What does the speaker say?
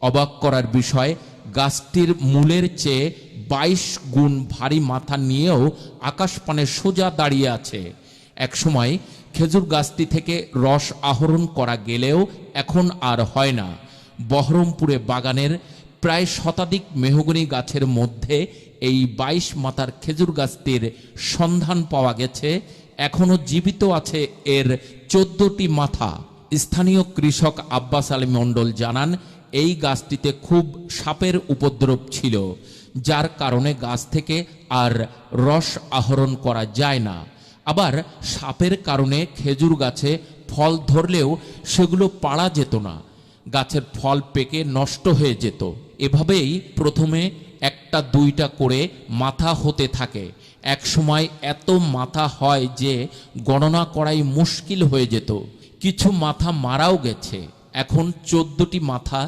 অবাক করার বিষয়, গাছটির মূলের চেয়ে 22 গুণ ভারী মাথা নিয়েও আকাশপানে সোজা দাঁড়িয়ে আছে। একসময় খেজুর গাছটি থেকে রস আহরণ করা গেলেও এখন আর হয় না। বহরমপুরে বাগানের প্রায় শতাধিক মেহগনি গাছের মধ্যে এই 22 মাথার খেজুর গাছটির সন্ধান পাওয়া গেছে। এখনও জীবিত আছে এর 14টি মাথা। স্থানীয় কৃষক আব্বাস আলী মণ্ডল জানান, এই গাছটিতে খুব সাপের উপদ্রব ছিল, যার কারণে গাছ থেকে আর রস আহরণ করা যায় না। আবার সাপের কারণে খেজুর গাছে ফল ধরলেও সেগুলো পাড়া যেত না, গাছের ফল পেকে নষ্ট হয়ে যেত। এভাবেই প্রথমে 1টা 2টা করে মাথা হতে থাকে। এক সময় এত মাথা হয় যে গণনা করাই মুশকিল হয়ে যেত। কিছু মাথা মারাও গেছে। এখন 14টি মাথা